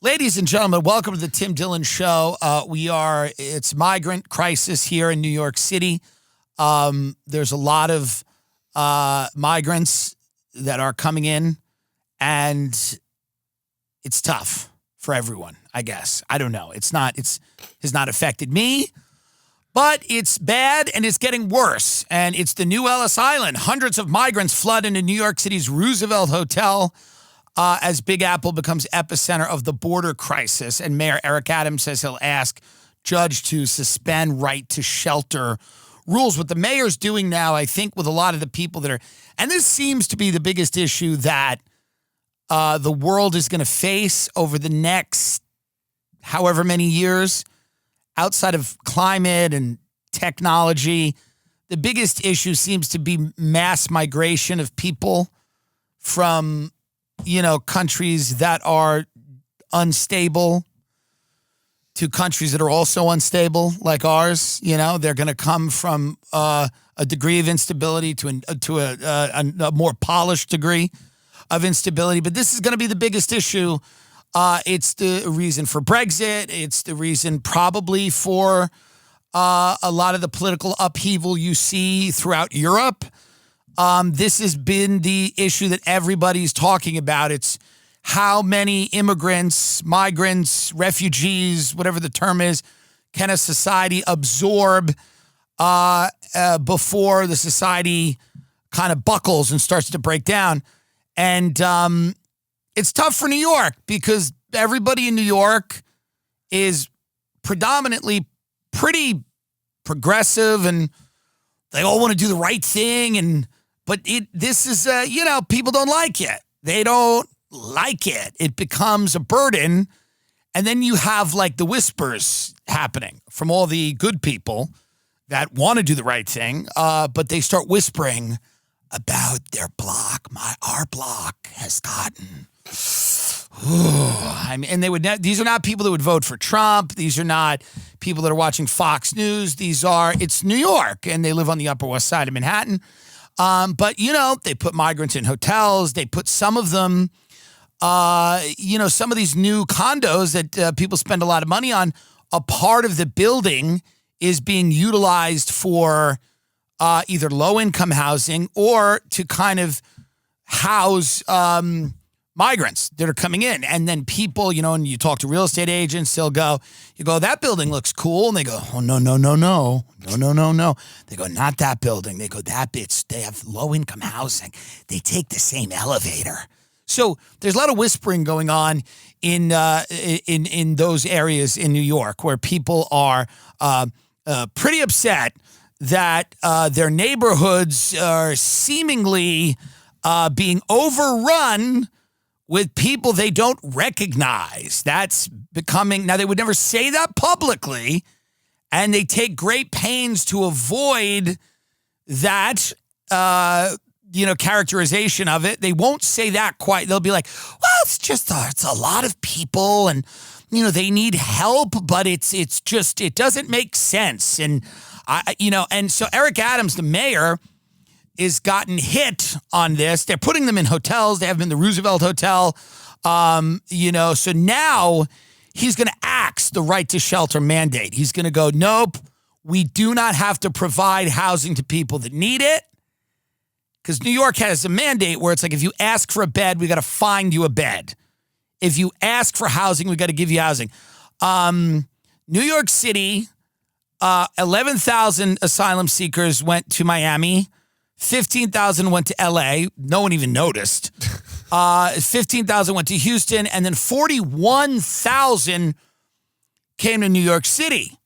Ladies and gentlemen, welcome to the Tim Dillon Show. It's migrant crisis here in New York City. There's a lot of migrants that are coming in, and it's tough for everyone, I guess. I don't know. It has not affected me, but it's bad and it's getting worse. And it's the new Ellis Island. Hundreds of migrants flood into New York City's Roosevelt Hotel as Big Apple becomes epicenter of the border crisis. And Mayor Eric Adams says he'll ask judge to suspend right to shelter rules. What the mayor's doing now, I think, with a lot of the people that are, and this seems to be the biggest issue that the world is going to face over the next however many years, outside of climate and technology. The biggest issue seems to be mass migration of people from countries that are unstable to countries that are also unstable, like ours. They're going to come from a degree of instability to a more polished degree of instability. But this is going to be the biggest issue. It's the reason for Brexit. It's the reason probably for a lot of the political upheaval you see throughout Europe. This has been the issue that everybody's talking about. It's how many immigrants, migrants, refugees, whatever the term is, can a society absorb before the society kind of buckles and starts to break down. And it's tough for New York because everybody in New York is predominantly pretty progressive and they all want to do the right thing. But this is, people don't like it. They don't like it. It becomes a burden. And then you have like the whispers happening from all the good people that want to do the right thing. But they start whispering about their block. Our block has gotten. These are not people that would vote for Trump. These are not people that are watching Fox News. It's New York, and they live on the Upper West Side of Manhattan. But they put migrants in hotels. They put some of them, some of these new condos that people spend a lot of money on. A part of the building is being utilized for either low-income housing or to kind of house migrants that are coming in. And then people, and you talk to real estate agents, you go, that building looks cool. And they go, oh, no. They go, not that building. They go, they have low-income housing. They take the same elevator. So there's a lot of whispering going on in those areas in New York where people are pretty upset that their neighborhoods are seemingly being overrun with people they don't recognize. That's becoming, now they would never say that publicly, and they take great pains to avoid that, characterization of it. They won't say that quite. They'll be like, well, it's a lot of people and, they need help, but it doesn't make sense. And, and so Eric Adams, the mayor, is gotten hit on this. They're putting them in hotels. They have them in the Roosevelt Hotel. So now he's going to axe the right to shelter mandate. He's going to go, nope, we do not have to provide housing to people that need it. Because New York has a mandate where it's like, if you ask for a bed, we got to find you a bed. If you ask for housing, we got to give you housing. New York City, 11,000 asylum seekers went to Miami. 15,000 went to L.A. No one even noticed. 15,000 went to Houston. And then 41,000 came to New York City.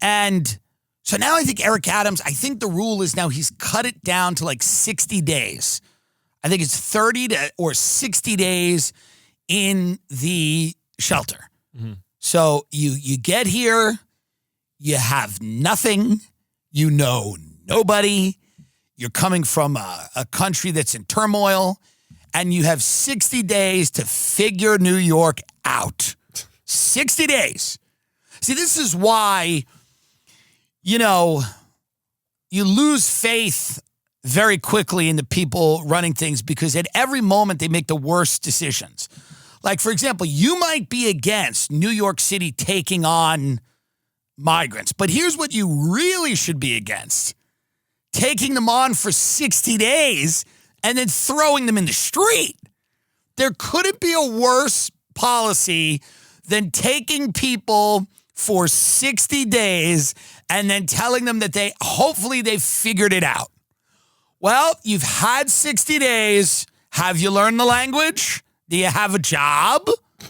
And so now I think Eric Adams, the rule is now he's cut it down to like 60 days. I think it's 30 or 60 days in the shelter. Mm-hmm. So you get here, you have nothing, nobody. You're coming from a country that's in turmoil, and you have 60 days to figure New York out. 60 days. See, this is why, you lose faith very quickly in the people running things because at every moment they make the worst decisions. Like, for example, you might be against New York City taking on migrants, but here's what you really should be against. Taking them on for 60 days and then throwing them in the street. There couldn't be a worse policy than taking people for 60 days and then telling them that hopefully they've figured it out. Well, you've had 60 days. Have you learned the language? Do you have a job? Do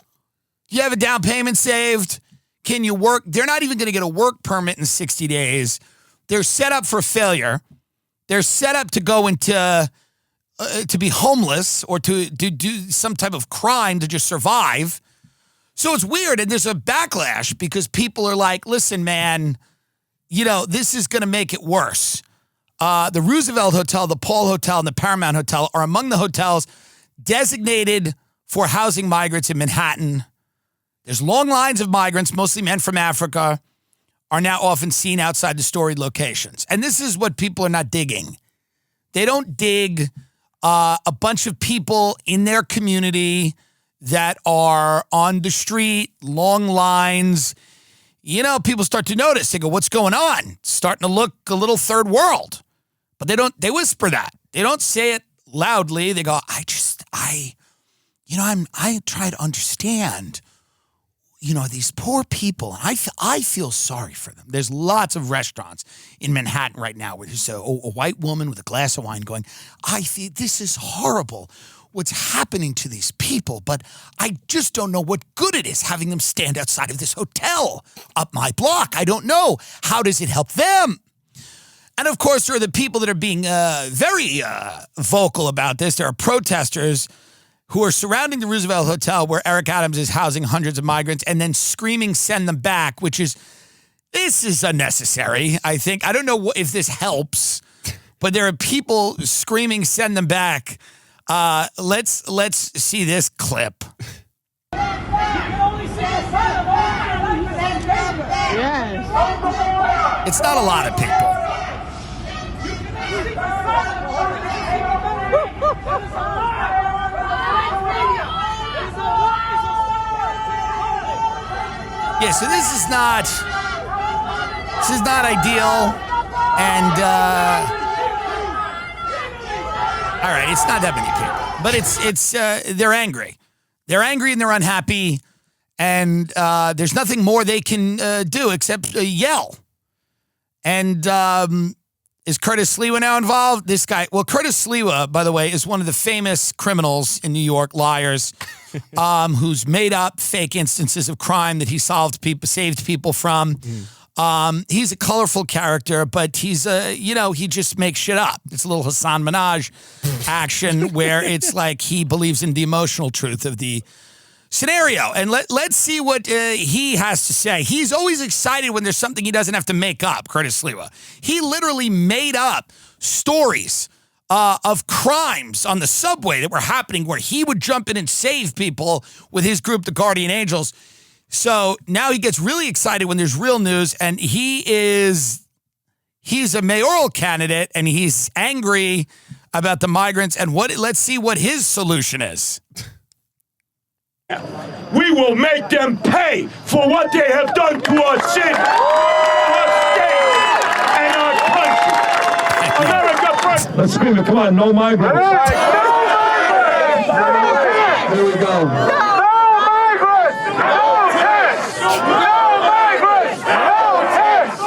you have a down payment saved? Can you work? They're not even going to get a work permit in 60 days. They're set up for failure. They're set up to go into, to be homeless or to do some type of crime to just survive. So it's weird. And there's a backlash because people are like, listen, man, this is going to make it worse. The Roosevelt Hotel, the Paul Hotel, and the Paramount Hotel are among the hotels designated for housing migrants in Manhattan. There's long lines of migrants, mostly men from Africa, are now often seen outside the storied locations. And this is what people are not digging. They don't dig a bunch of people in their community that are on the street, long lines. People start to notice. They go, what's going on? It's starting to look a little third world. But they whisper that. They don't say it loudly. They go, I try to understand, these poor people. And I feel sorry for them. There's lots of restaurants in Manhattan right now where there's a white woman with a glass of wine going, I feel this is horrible what's happening to these people, but I just don't know what good it is having them stand outside of this hotel up my block. I don't know. How does it help them? And of course, there are the people that are being very vocal about this. There are protesters who are surrounding the Roosevelt Hotel where Eric Adams is housing hundreds of migrants and then screaming, send them back, this is unnecessary, I think. I don't know if this helps, but there are people screaming, send them back. Let's see this clip. Yes. It's not a lot of people. Yeah, so this is not ideal, and all right, it's not that many people, but it's they're angry. They're angry and they're unhappy, and there's nothing more they can do except yell. And is Curtis Sliwa now involved? This guy, Curtis Sliwa, by the way, is one of the famous criminals in New York, liars, who's made up fake instances of crime that he saved people from. He's a colorful character, but he's he just makes shit up. It's a little Hassan Minaj action where it's like he believes in the emotional truth of the scenario. And let's see what he has to say. He's always excited when there's something he doesn't have to make up, Curtis Sliwa. He literally made up stories of crimes on the subway that were happening where he would jump in and save people with his group, the Guardian Angels. So now he gets really excited when there's real news, and he's a mayoral candidate, and he's angry about the migrants. And let's see what his solution is. We will make them pay for what they have done to our city, our state, and our country. America first. Let's scream it. Come on, no migrants. There we go. No migrants! No tax! No migrants! No tax!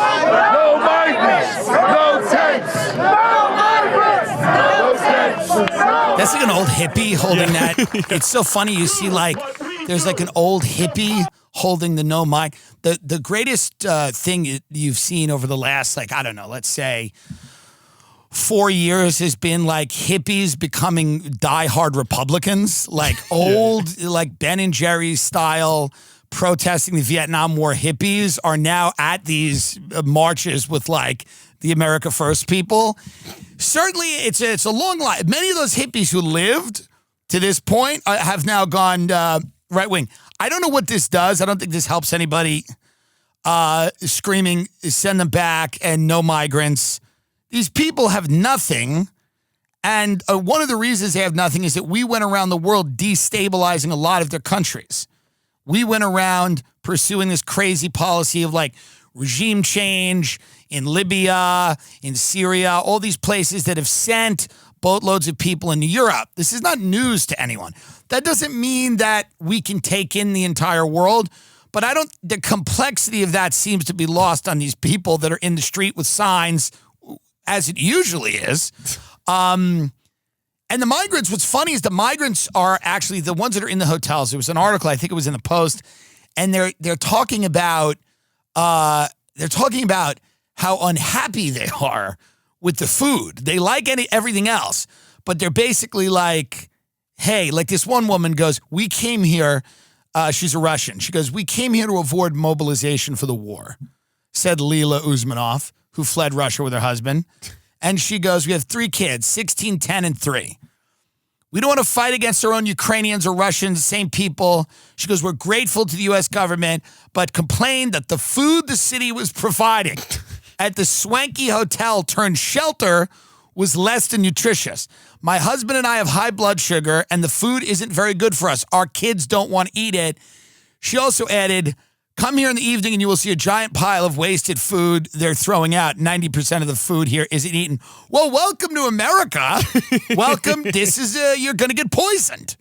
No migrants. No tax. No migrants! No tax! That's like an old hippie holding that. It's so funny. You see, there's an old hippie holding the no mic. The greatest thing you've seen over the last, let's say 4 years has been hippies becoming diehard Republicans, old, Ben and Jerry style protesting the Vietnam War hippies are now at these marches with the America First people. Certainly, it's a long line. Many of those hippies who lived to this point have now gone right wing. I don't know what this does. I don't think this helps anybody screaming, send them back, and no migrants. These people have nothing, And one of the reasons they have nothing is that we went around the world destabilizing a lot of their countries. We went around pursuing this crazy policy of like regime change in Libya, in Syria, all these places that have sent boatloads of people into Europe. This is not news to anyone. That doesn't mean that we can take in the entire world, but the complexity of that seems to be lost on these people that are in the street with signs, as it usually is. And the migrants, what's funny is the migrants are actually the ones that are in the hotels. There was an article, I think it was in the Post, and they're talking about how unhappy they are with the food. They like everything else, but they're basically like, hey, like this one woman goes, we came here, she's a Russian. She goes, we came here to avoid mobilization for the war, said Lila Uzmanov, who fled Russia with her husband. And she goes, we have 3 kids, 16, 10, and 3. We don't want to fight against our own Ukrainians or Russians, same people. She goes, we're grateful to the U.S. government, but complained that the food the city was providing at the swanky hotel turned shelter was less than nutritious. My husband and I have high blood sugar, and the food isn't very good for us. Our kids don't want to eat it. She also added, come here in the evening and you will see a giant pile of wasted food they're throwing out. 90% of the food here isn't eaten. Well, welcome to America. Welcome. This is, you're going to get poisoned.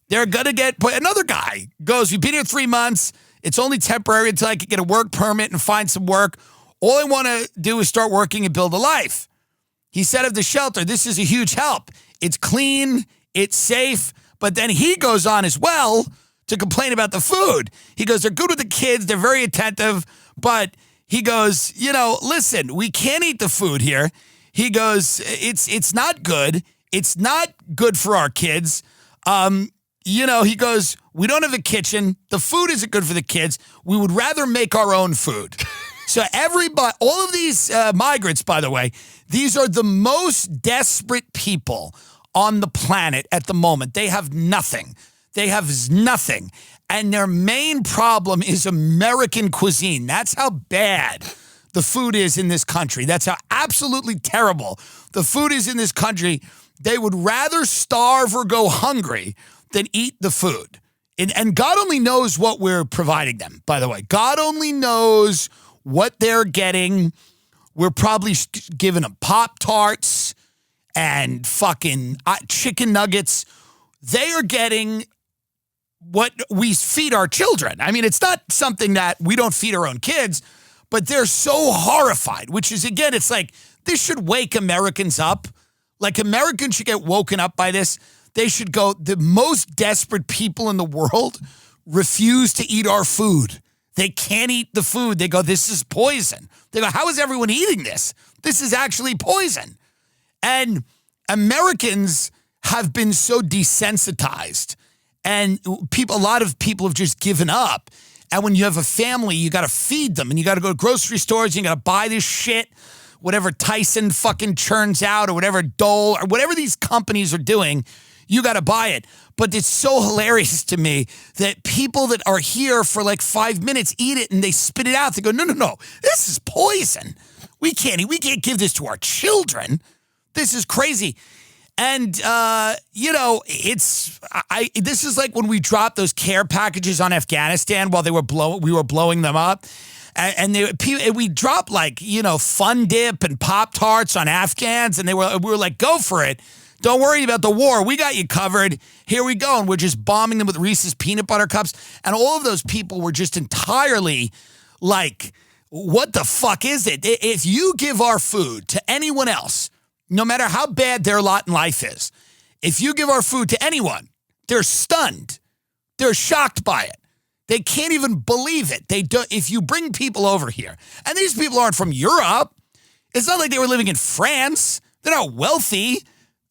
They're going to get, another guy goes, we've been here 3 months. It's only temporary until I can get a work permit and find some work. All I want to do is start working and build a life. He said of the shelter, this is a huge help. It's clean, it's safe, but then he goes on as well to complain about the food. He goes, they're good with the kids, they're very attentive, but he goes, listen, we can't eat the food here. He goes, it's not good. It's not good for our kids. He goes, we don't have a kitchen. The food isn't good for the kids. We would rather make our own food. So everybody, all of these migrants, by the way, these are the most desperate people on the planet at the moment. They have nothing. They have nothing. And their main problem is American cuisine. That's how bad the food is in this country. That's how absolutely terrible the food is in this country. They would rather starve or go hungry than eat the food. And God only knows what we're providing them, by the way. God only knows what they're getting. We're probably giving them Pop-Tarts and fucking chicken nuggets. They are getting what we feed our children. I mean, it's not something that we don't feed our own kids, but they're so horrified, which is, again, it's like, this should wake Americans up. Like, Americans should get woken up by this. They should go, the most desperate people in the world refuse to eat our food. They can't eat the food. They go, this is poison. They go, how is everyone eating this? This is actually poison. And Americans have been so desensitized, and a lot of people have just given up. And when you have a family, you got to feed them, and you got to go to grocery stores, and you got to buy this shit, whatever Tyson fucking churns out, or whatever Dole, or whatever these companies are doing, you got to buy it. But it's so hilarious to me that people that are here for like 5 minutes eat it and they spit it out. They go, no, this is poison. We can't give this to our children. This is crazy. And, this is like when we dropped those care packages on Afghanistan while we were blowing them up. And we dropped Fun Dip and Pop-Tarts on Afghans, and we were like, go for it. Don't worry about the war. We got you covered. Here we go. And we're just bombing them with Reese's peanut butter cups. And all of those people were just entirely like, what the fuck is it? If you give our food to anyone else, no matter how bad their lot in life is, if you give our food to anyone, they're stunned. They're shocked by it. They can't even believe it. If you bring people over here, and these people aren't from Europe, it's not like they were living in France. They're not wealthy.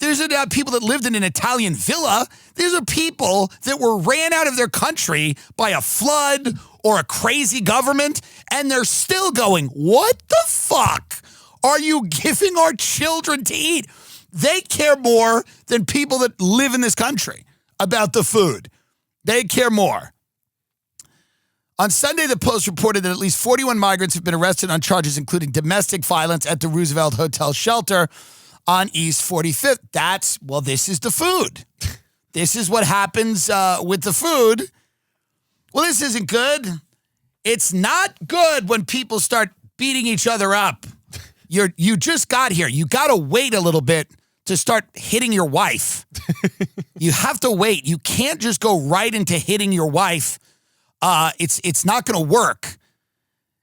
There's people that lived in an Italian villa. These are people that were ran out of their country by a flood or a crazy government, and they're still going, what the fuck are you giving our children to eat? They care more than people that live in this country about the food. They care more. On Sunday, the Post reported that at least 41 migrants have been arrested on charges including domestic violence at the Roosevelt Hotel shelter. on East 45th. This is the food. This is what happens with the food. Well, this isn't good. It's not good when people start beating each other up. You just got here. You got to wait a little bit to start hitting your wife. You have to wait. You can't just go right into hitting your wife. It's not going to work.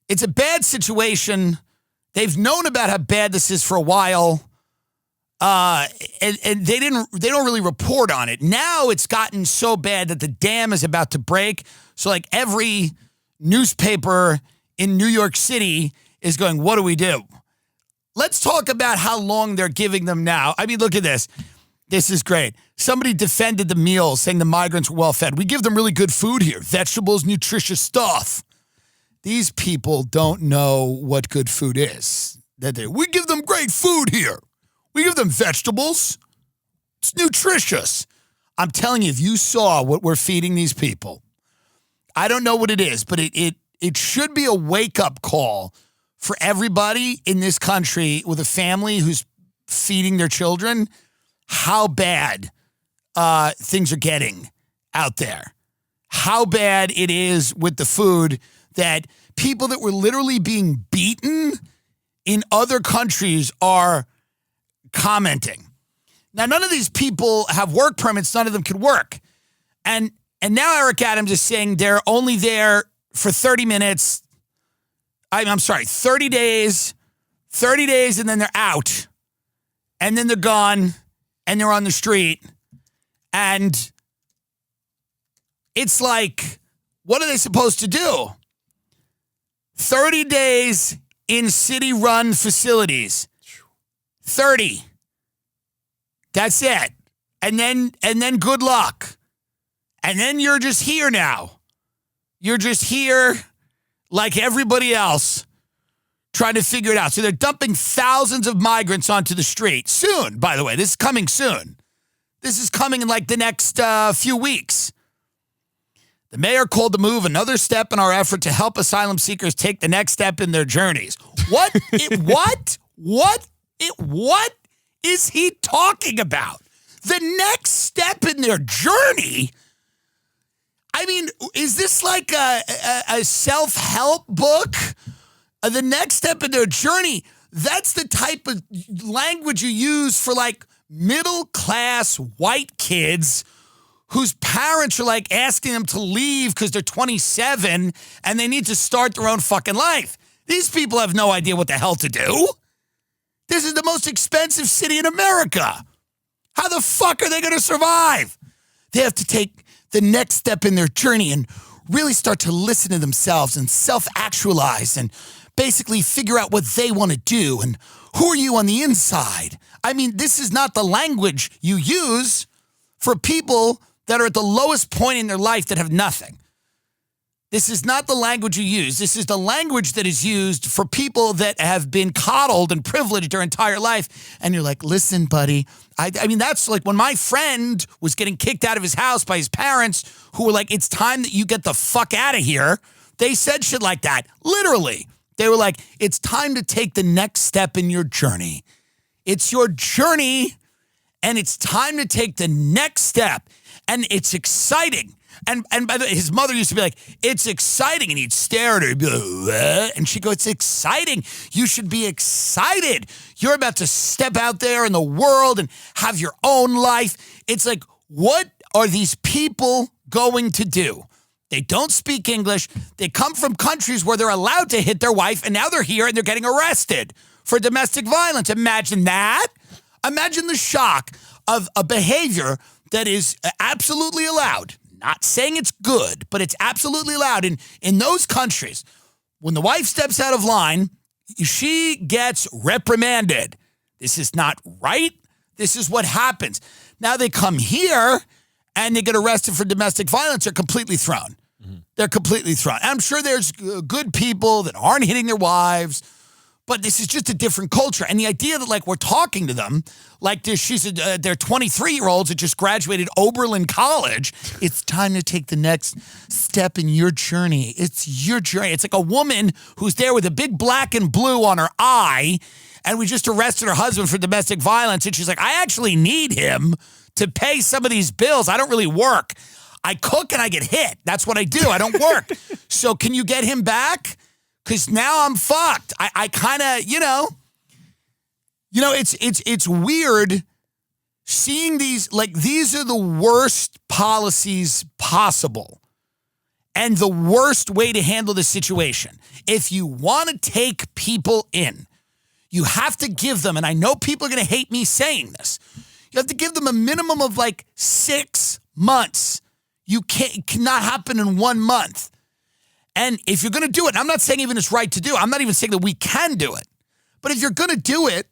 It's a bad situation. They've known about how bad this is for a while. And they don't really report on it. Now it's gotten so bad that the dam is about to break. So like every newspaper in New York City is going, what do we do? Let's talk about how long they're giving them now. I mean, look at this. This is great. Somebody defended the meals, saying the migrants were well fed. We give them really good food here. Vegetables, nutritious stuff. These people don't know what good food is. We give them great food here. We give them vegetables. It's nutritious. I'm telling you, if you saw what we're feeding these people, I don't know what it is, but it should be a wake-up call for everybody in this country with a family who's feeding their children, how bad things are getting out there. How bad it is with the food that people that were literally being beaten in other countries are commenting. Now, none of these people have work permits. None of them can work. And now Eric Adams is saying they're only there for 30 minutes. I'm sorry, 30 days, and then they're out. And then they're gone, and they're on the street. And it's like, what are they supposed to do? 30 days in city-run facilities. 30. That's it. And then good luck. And then you're just here now. You're just here like everybody else trying to figure it out. So they're dumping thousands of migrants onto the street. Soon, by the way. This is coming soon. This is coming in like the next few weeks. The mayor called the move another step in our effort to help asylum seekers take the next step in their journeys. What is he talking about? The next step in their journey? I mean, is this like a self-help book? The next step in their journey, that's the type of language you use for like middle-class white kids whose parents are like asking them to leave because they're 27 and they need to start their own fucking life. These people have no idea what the hell to do. This is the most expensive city in America. How the fuck are they going to survive? They have to take the next step in their journey and really start to listen to themselves and self-actualize and basically figure out what they want to do and who are you on the inside. I mean, this is not the language you use for people that are at the lowest point in their life that have nothing. This is not the language you use. This is the language that is used for people that have been coddled and privileged their entire life. And you're like, listen, buddy. I mean, that's like when my friend was getting kicked out of his house by his parents who were like, it's time that you get the fuck out of here. They said shit like that. Literally. They were like, it's time to take the next step in your journey. It's your journey, and it's time to take the next step. And it's exciting. And by the way, his mother used to be like, it's exciting. And he'd stare at her. He'd be like, what? And she'd go, it's exciting. You should be excited. You're about to step out there in the world and have your own life. It's like, what are these people going to do? They don't speak English. They come from countries where they're allowed to hit their wife. And now they're here and they're getting arrested for domestic violence. Imagine that. Imagine the shock of a behavior that is absolutely allowed. Not saying it's good, but it's absolutely allowed. In those countries, when the wife steps out of line, she gets reprimanded. This is not right. This is what happens. Now they come here and they get arrested for domestic violence. They're completely thrown. Mm-hmm. They're completely thrown. And I'm sure there's good people that aren't hitting their wives, But this is just a different culture. And the idea that, like, we're talking to them, like they're 23-year-olds that just graduated Oberlin College. It's time to take the next step in your journey. It's your journey. It's like a woman who's there with a big black and blue on her eye, and we just arrested her husband for domestic violence. And she's like, I actually need him to pay some of these bills. I don't really work. I cook and I get hit. That's what I do. I don't work. So can you get him back? Because now I'm fucked. I kind of, it's weird seeing these, like, these are the worst policies possible and the worst way to handle the situation. If you want to take people in, you have to give them, and I know people are going to hate me saying this, you have to give them a minimum of like 6 months. It cannot happen in 1 month. And if you're going to do it, I'm not saying even it's right to do. I'm not even saying that we can do it. But if you're going to do it,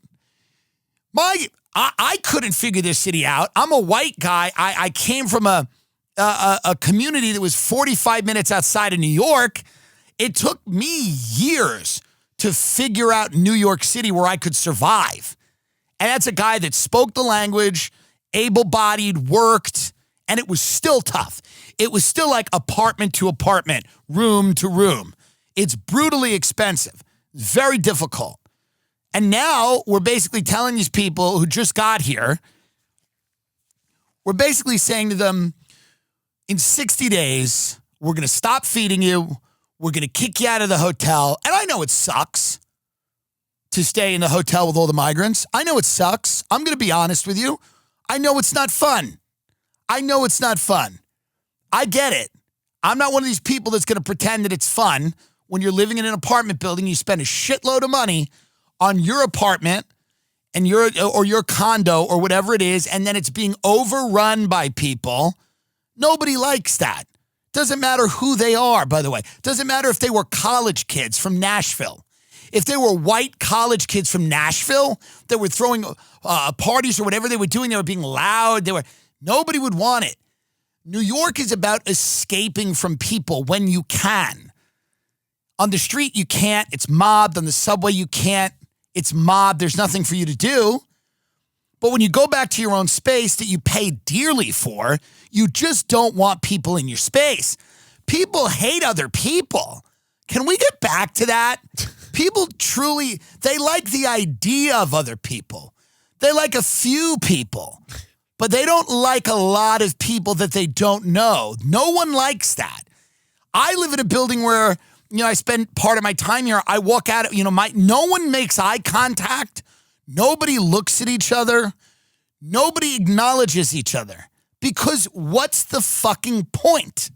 I couldn't figure this city out. I'm a white guy. I came from a community that was 45 minutes outside of New York. It took me years to figure out New York City where I could survive. And that's a guy that spoke the language, able-bodied, worked, and it was still tough. It was still like apartment to apartment, room to room. It's brutally expensive, very difficult. And now we're basically telling these people who just got here, we're basically saying to them, in 60 days, we're going to stop feeding you. We're going to kick you out of the hotel. And I know it sucks to stay in the hotel with all the migrants. I know it sucks. I'm going to be honest with you. I know it's not fun. I know it's not fun. I get it. I'm not one of these people that's going to pretend that it's fun when you're living in an apartment building. You spend a shitload of money on your apartment and your condo or whatever it is, and then it's being overrun by people. Nobody likes that. Doesn't matter who they are, by the way. Doesn't matter if they were college kids from Nashville. If they were white college kids from Nashville that were throwing parties or whatever they were doing, they were being loud. Nobody would want it. New York is about escaping from people when you can. On the street, you can't. It's mobbed. On the subway, you can't. It's mobbed. There's nothing for you to do. But when you go back to your own space that you pay dearly for, you just don't want people in your space. People hate other people. Can we get back to that? People truly, they like the idea of other people. They like a few people. But they don't like a lot of people that they don't know. No one likes that. I live in a building where, I spend part of my time here. I walk out, no one makes eye contact. Nobody looks at each other. Nobody acknowledges each other. Because what's the fucking point?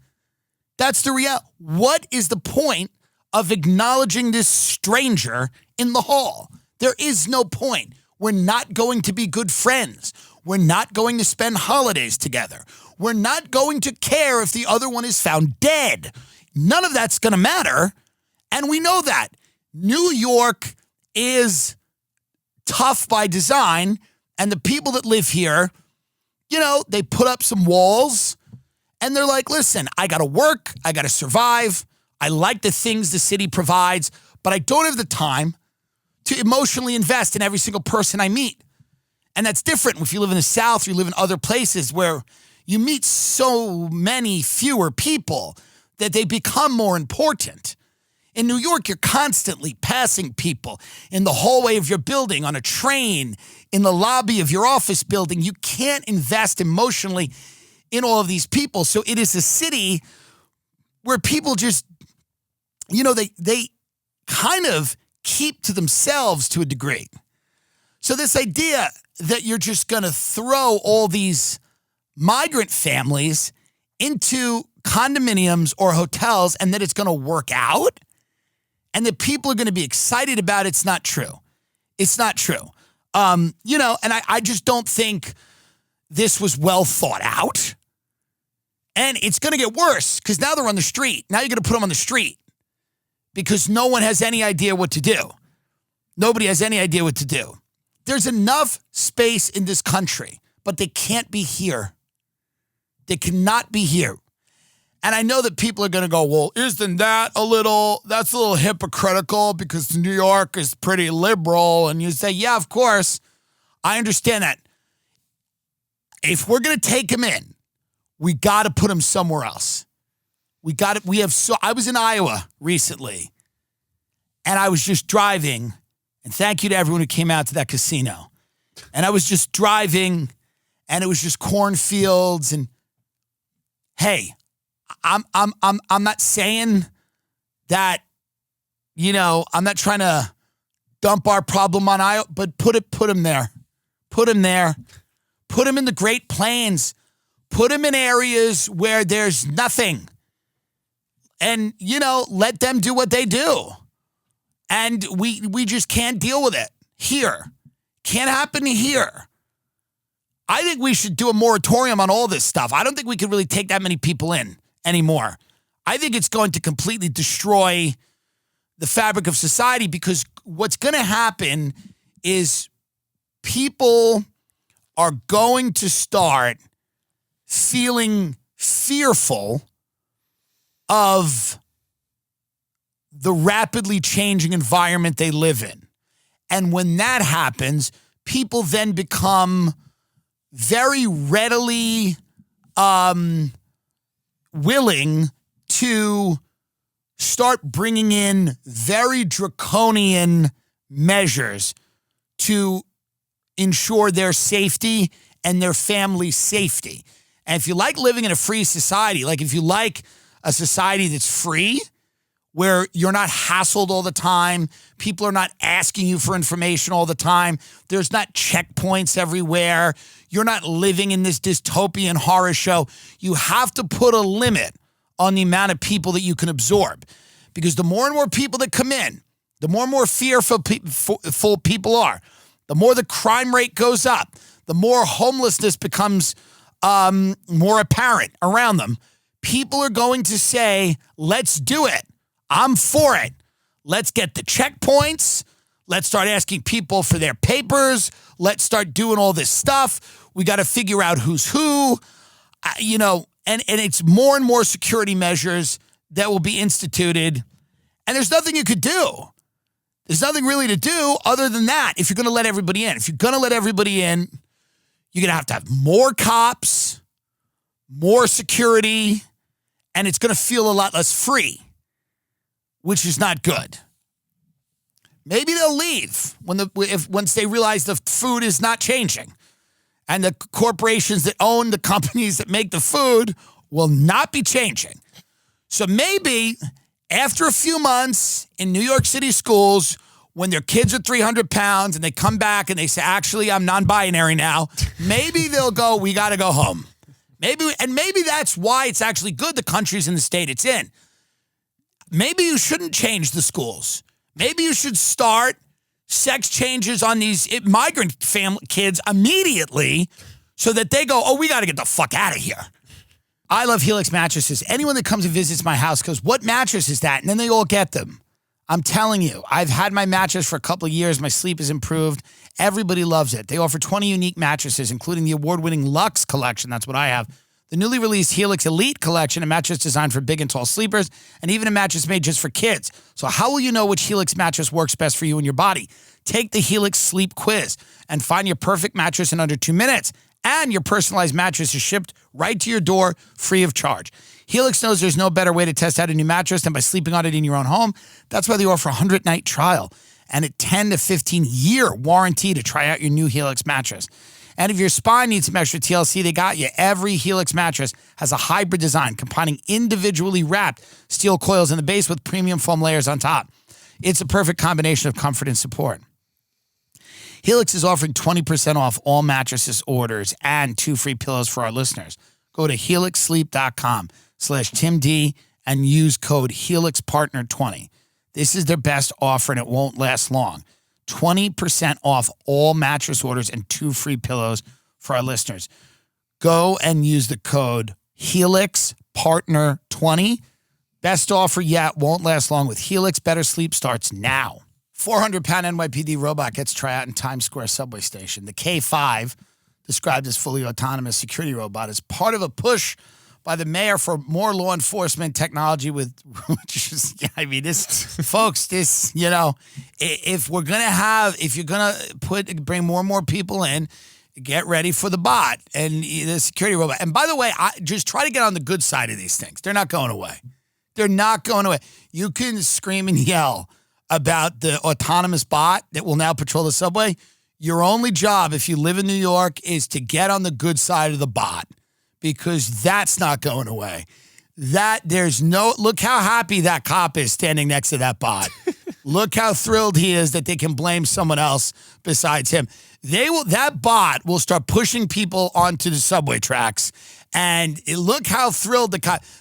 That's the reality. What is the point of acknowledging this stranger in the hall? There is no point. We're not going to be good friends. We're not going to spend holidays together. We're not going to care if the other one is found dead. None of that's going to matter. And we know that. New York is tough by design. And the people that live here, they put up some walls. And they're like, listen, I got to work. I got to survive. I like the things the city provides. But I don't have the time to emotionally invest in every single person I meet. And that's different if you live in the South, or you live in other places where you meet so many fewer people that they become more important. In New York, you're constantly passing people in the hallway of your building, on a train, in the lobby of your office building. You can't invest emotionally in all of these people. So it is a city where people just, they kind of keep to themselves to a degree. So this idea that you're just going to throw all these migrant families into condominiums or hotels and that it's going to work out and that people are going to be excited about it's not true. It's not true. And I just don't think this was well thought out. And it's going to get worse because now they're on the street. Now you're going to put them on the street because no one has any idea what to do. Nobody has any idea what to do. There's enough space in this country, but they can't be here. They cannot be here. And I know that people are going to go, well, isn't that's a little hypocritical because New York is pretty liberal. And you say, yeah, of course. I understand that. If we're going to take him in, we got to put him somewhere else. I was in Iowa recently, and I was just driving, and thank you to everyone who came out to that casino. And I was just driving, and it was just cornfields, and hey, I'm not saying that, I'm not trying to dump our problem on Iowa, but put him there. Put him there. Put him in the Great Plains. Put him in areas where there's nothing. And, let them do what they do. And we just can't deal with it here. Can't happen here. I think we should do a moratorium on all this stuff. I don't think we can really take that many people in anymore. I think it's going to completely destroy the fabric of society, because what's going to happen is people are going to start feeling fearful of the rapidly changing environment they live in. And when that happens, people then become very readily willing to start bringing in very draconian measures to ensure their safety and their family's safety. And if you like living in a free society, like if you like a society that's free, where you're not hassled all the time, people are not asking you for information all the time, there's not checkpoints everywhere, you're not living in this dystopian horror show, you have to put a limit on the amount of people that you can absorb. Because the more and more people that come in, the more and more fearful people are, the more the crime rate goes up, the more homelessness becomes more apparent around them. People are going to say, let's do it. I'm for it. Let's get the checkpoints. Let's start asking people for their papers. Let's start doing all this stuff. We got to figure out who's who, and it's more and more security measures that will be instituted. And there's nothing you could do. There's nothing really to do other than that if you're going to let everybody in. If you're going to let everybody in, you're going to have more cops, more security, and it's going to feel a lot less free, which is not good. Maybe they'll leave once they realize the food is not changing, and the corporations that own the companies that make the food will not be changing. So maybe after a few months in New York City schools, when their kids are 300 pounds and they come back and they say, actually, I'm non-binary now, maybe they'll go, we got to go home. Maybe that's why it's actually good the country's in the state it's in. Maybe you shouldn't change the schools. Maybe you should start sex changes on these migrant family kids immediately so that they go, oh, we got to get the fuck out of here. I love Helix mattresses. Anyone that comes and visits my house goes, what mattress is that? And then they all get them. I'm telling you, I've had my mattress for a couple of years. My sleep has improved. Everybody loves it. They offer 20 unique mattresses, including the award-winning Luxe collection. That's what I have. The newly released Helix Elite collection, a mattress designed for big and tall sleepers, and even a mattress made just for kids. So how will you know which Helix mattress works best for you and your body? Take the Helix Sleep quiz and find your perfect mattress in under 2 minutes. And your personalized mattress is shipped right to your door free of charge. Helix knows there's no better way to test out a new mattress than by sleeping on it in your own home. That's why they offer a 100-night trial and a 10 to 15-year warranty to try out your new Helix mattress. And if your spine needs some extra TLC, they got you. Every Helix mattress has a hybrid design, combining individually wrapped steel coils in the base with premium foam layers on top. It's a perfect combination of comfort and support. Helix is offering 20% off all mattresses orders and 2 free pillows for our listeners. Go to helixsleep.com/TimD and use code HelixPartner20. This is their best offer and it won't last long. 20% off all mattress orders and 2 free pillows for our listeners. Go and use the code HelixPartner20. Best offer yet, won't last long with Helix. Better sleep starts now. 400-pound NYPD robot gets tryout in Times Square subway station. The K5, described as fully autonomous security robot, is part of a push by the mayor for more law enforcement technology with, folks, if you're going to bring more and more people in, get ready for the bot and the security robot. And by the way, I just try to get on the good side of these things. They're not going away. They're not going away. You can scream and yell about the autonomous bot that will now patrol the subway. Your only job, if you live in New York, is to get on the good side of the bot, because that's not going away. Look how happy that cop is standing next to that bot. Look how thrilled he is that they can blame someone else besides him. That bot will start pushing people onto the subway tracks. And look how thrilled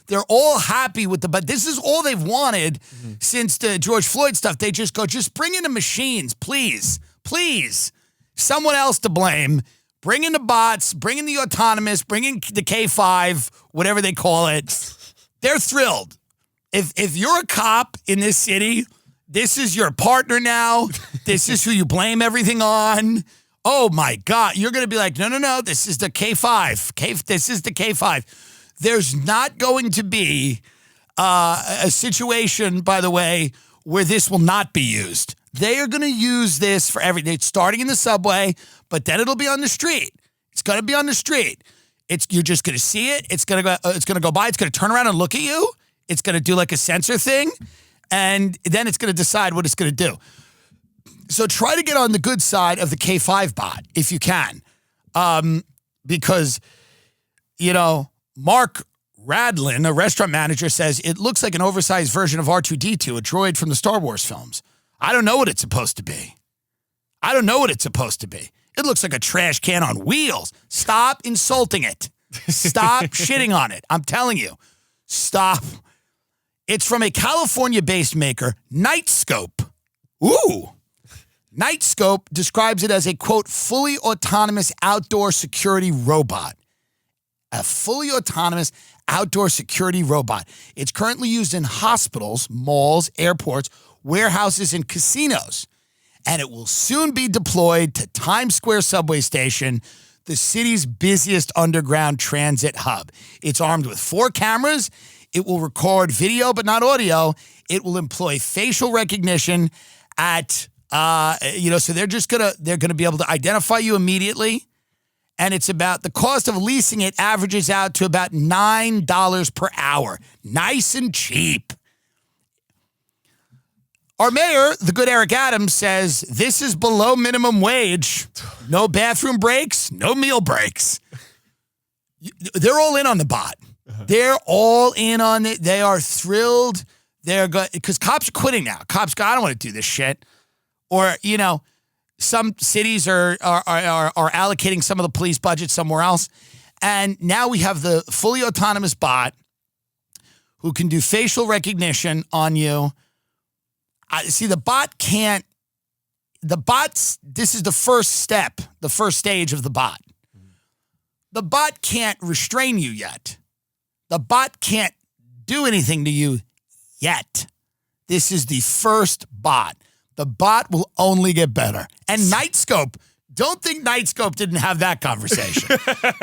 they're all happy with but this is all they've wanted since the George Floyd stuff. They just bring in the machines, please. Someone else to blame. Bring in the bots, bring in the autonomous, bring in the K5, whatever they call it. They're thrilled. If you're a cop in this city, this is your partner now. This is who you blame everything on. Oh, my God. You're going to be like, no, this is the K5. This is the K5. There's not going to be a situation, by the way, where this will not be used. They are going to use this for everything. It's starting in the subway, but then it'll be on the street. It's going to be on the street. You're just going to see it. It's going to go by. It's going to turn around and look at you. It's going to do like a sensor thing, and then it's going to decide what it's going to do. So try to get on the good side of the K5 bot if you can, because, Mark Radlin, a restaurant manager, says it looks like an oversized version of R2-D2, a droid from the Star Wars films. I don't know what it's supposed to be. It looks like a trash can on wheels. Stop insulting it. Stop shitting on it. I'm telling you. Stop. It's from a California-based maker, Nightscope. Ooh. Nightscope describes it as a, quote, fully autonomous outdoor security robot. A fully autonomous outdoor security robot. It's currently used in hospitals, malls, airports, warehouses, and casinos. And it will soon be deployed to Times Square subway station, the city's busiest underground transit hub. It's armed with 4 cameras. It will record video, but not audio. It will employ facial recognition so they're going to be able to identify you immediately. And it's about the cost of leasing it averages out to about $9 per hour. Nice and cheap. Our mayor, the good Eric Adams, says this is below minimum wage. No bathroom breaks, no meal breaks. They're all in on the bot. They're all in on it. They are thrilled. They're good because cops are quitting now. Cops go, I don't want to do this shit. Or, some cities are allocating some of the police budget somewhere else. And now we have the fully autonomous bot who can do facial recognition on you. See, this is the first step, the first stage of the bot. The bot can't restrain you yet. The bot can't do anything to you yet. This is the first bot. The bot will only get better. And Nightscope, don't think Nightscope didn't have that conversation.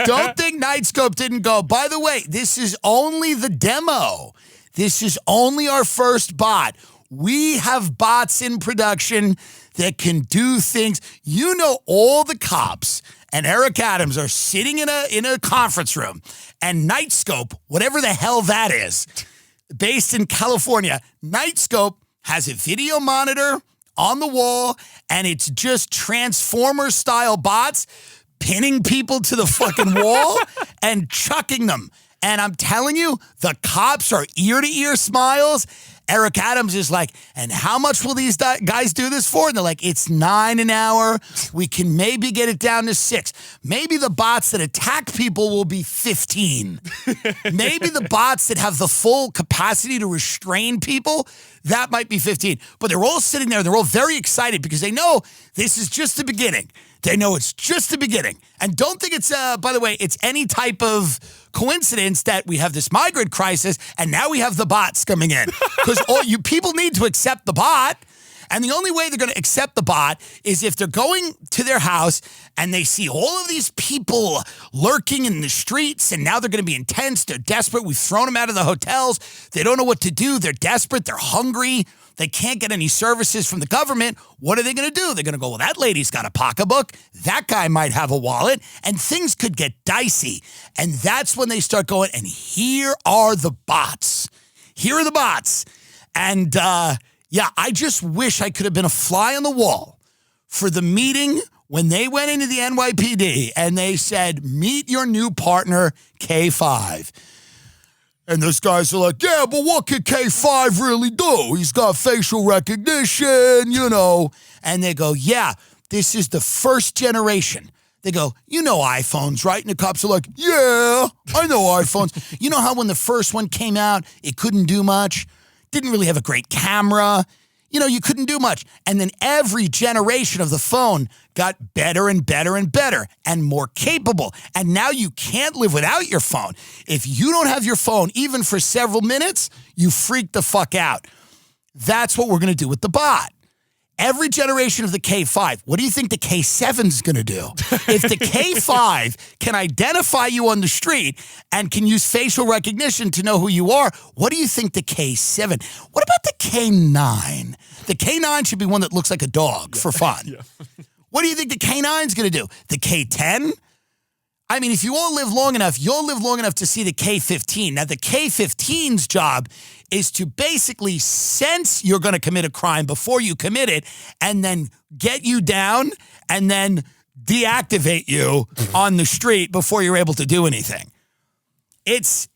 Don't think Nightscope didn't go, by the way, this is only the demo. This is only our first bot. We have bots in production that can do things. All the cops and Eric Adams are sitting in a conference room, and Nightscope, whatever the hell that is, based in California, Nightscope has a video monitor on the wall, and it's just Transformer-style bots pinning people to the fucking wall and chucking them. And I'm telling you, the cops are ear-to-ear smiles. Eric Adams is like, and how much will these guys do this for? And they're like, it's $9 an hour. We can maybe get it down to $6. Maybe the bots that attack people will be 15. Maybe the bots that have the full capacity to restrain people, that might be 15. But they're all sitting there. They're all very excited because they know this is just the beginning. They know it's just the beginning. And don't think it's, by the way, it's any type of coincidence that we have this migrant crisis and now we have the bots coming in. Because all you people need to accept the bot. And the only way they're going to accept the bot is if they're going to their house and they see all of these people lurking in the streets, and now they're going to be intense. They're desperate. We've thrown them out of the hotels. They don't know what to do. They're desperate. They're hungry. They can't get any services from the government. What are they going to do? They're going to go, well, that lady's got a pocketbook. That guy might have a wallet. And things could get dicey. And that's when they start going, and here are the bots. Here are the bots. And, I just wish I could have been a fly on the wall for the meeting when they went into the NYPD and they said, meet your new partner, K5. And those guys are like, yeah, but what can K5 really do? He's got facial recognition, And they go, yeah, this is the first generation. They go, iPhones, right? And the cops are like, yeah, I know iPhones. You know how when the first one came out, it couldn't do much? Didn't really have a great camera. You couldn't do much. And then every generation of the phone got better and better and better and more capable. And now you can't live without your phone. If you don't have your phone, even for several minutes, you freak the fuck out. That's what we're going to do with the bot. Every generation of the K5, what do you think the K7 is going to do? If the K5 can identify you on the street and can use facial recognition to know who you are, what do you think the K7? What about the K9? The K9 should be one that looks like a dog for fun. Yeah. What do you think the K9 is going to do? The K10? I mean, if you all live long enough, you'll live long enough to see the K15. Now, the K15's job is to basically sense you're going to commit a crime before you commit it and then get you down and then deactivate you on the street before you're able to do anything. It's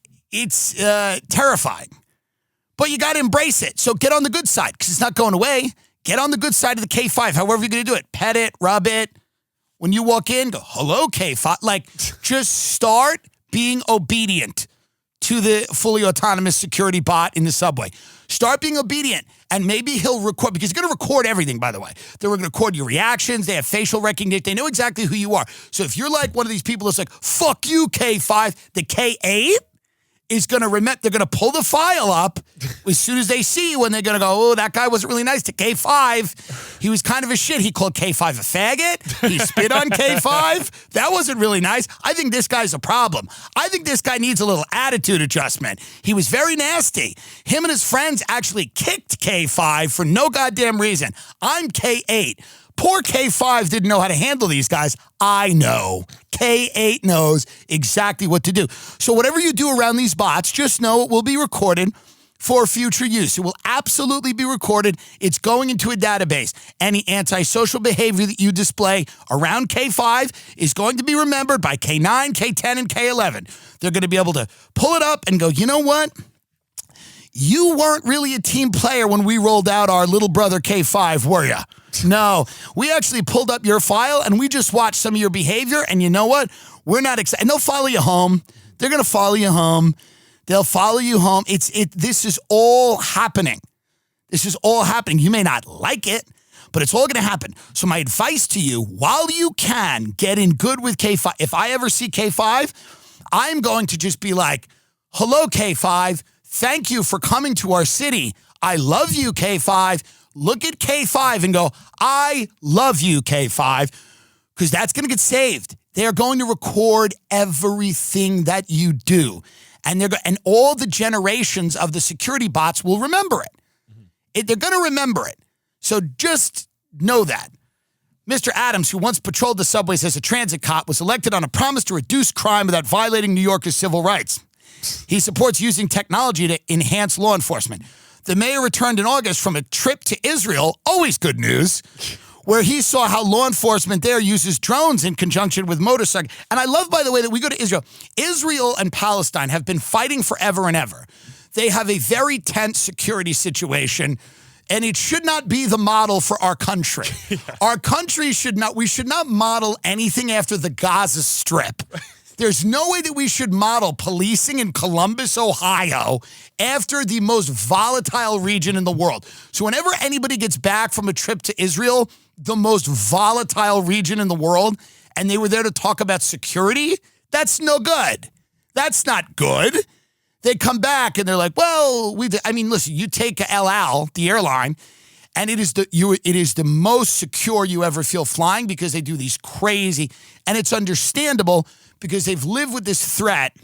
terrifying. But you got to embrace it. So get on the good side because it's not going away. Get on the good side of the K5, however you're going to do it. Pet it, rub it. When you walk in, go, hello, K5. Just start being obedient to the fully autonomous security bot in the subway. Start being obedient, and maybe he'll record, because he's going to record everything, by the way. They're going to record your reactions. They have facial recognition. They know exactly who you are. So if you're like one of these people that's like, fuck you, K5, the K8 is going to remember, they're going to pull the file up as soon as they see you, and they're going to go, oh, that guy wasn't really nice to K5. He was kind of a shit. He called K5 a faggot. He spit on K5. That wasn't really nice. I think this guy's a problem. I think this guy needs a little attitude adjustment. He was very nasty. Him and his friends actually kicked K5 for no goddamn reason. I'm K8. Poor K5 didn't know how to handle these guys. I know. K8 knows exactly what to do. So whatever you do around these bots, just know it will be recorded for future use. It will absolutely be recorded. It's going into a database. Any antisocial behavior that you display around K5 is going to be remembered by K9, K10, and K11. They're going to be able to pull it up and go, you know what? You weren't really a team player when we rolled out our little brother K5, were you? No, we actually pulled up your file and we just watched some of your behavior, and you know what? We're not excited. And they'll follow you home. They're going to follow you home. They'll follow you home. This is all happening. This is all happening. You may not like it, but it's all going to happen. So my advice to you, while you can get in good with K5, if I ever see K5, I'm going to just be like, hello, K5. Thank you for coming to our city. I love you, K5. Look at K5 and go, I love you, K5, because that's going to get saved. They are going to record everything that you do. And and all the generations of the security bots will remember it. They're going to remember it. So just know that. Mr. Adams, who once patrolled the subways as a transit cop, was elected on a promise to reduce crime without violating New Yorkers' civil rights. He supports using technology to enhance law enforcement. The mayor returned in August from a trip to Israel, always good news, where he saw how law enforcement there uses drones in conjunction with motorcycles. And I love, by the way, that we go to Israel. Israel and Palestine have been fighting forever and ever. They have a very tense security situation, and it should not be the model for our country. Yeah. Our country we should not model anything after the Gaza Strip. There's no way that we should model policing in Columbus, Ohio, after the most volatile region in the world. So whenever anybody gets back from a trip to Israel, the most volatile region in the world, and they were there to talk about security, that's no good. That's not good. They come back and they're like, well, listen, you take El Al, the airline, And it is the most secure you ever feel flying because they do these crazy, and it's understandable because they've lived with this threat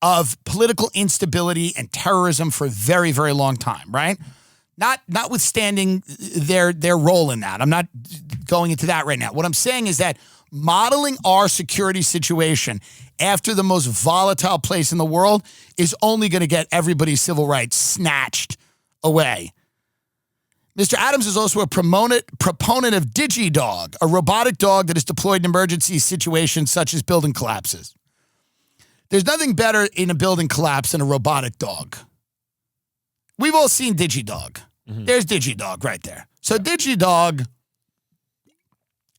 of political instability and terrorism for a very, very long time, right? Notwithstanding their role in that. I'm not going into that right now. What I'm saying is that modeling our security situation after the most volatile place in the world is only going to get everybody's civil rights snatched away. Mr. Adams is also a proponent of Digidog, a robotic dog that is deployed in emergency situations such as building collapses. There's nothing better in a building collapse than a robotic dog. We've all seen Digidog. Mm-hmm. There's Digidog right there. So Digidog,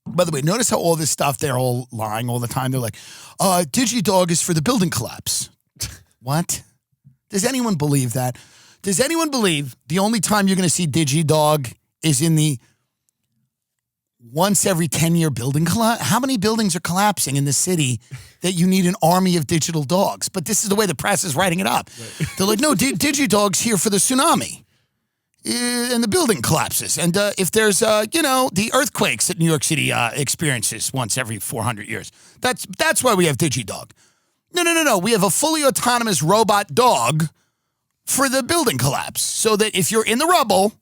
by the way, notice how all this stuff, they're all lying all the time. They're like, Digidog is for the building collapse. What? Does anyone believe that? Does anyone believe the only time you're going to see Digidog is in the once every 10-year building collapse? How many buildings are collapsing in the city that you need an army of digital dogs? But this is the way the press is writing it up. Right. They're like, no, Digidog's here for the tsunami and the building collapses. And if there's, the earthquakes that New York City experiences once every 400 years. That's why we have Digidog. No. We have a fully autonomous robot dog for the building collapse, so that if you're in the rubble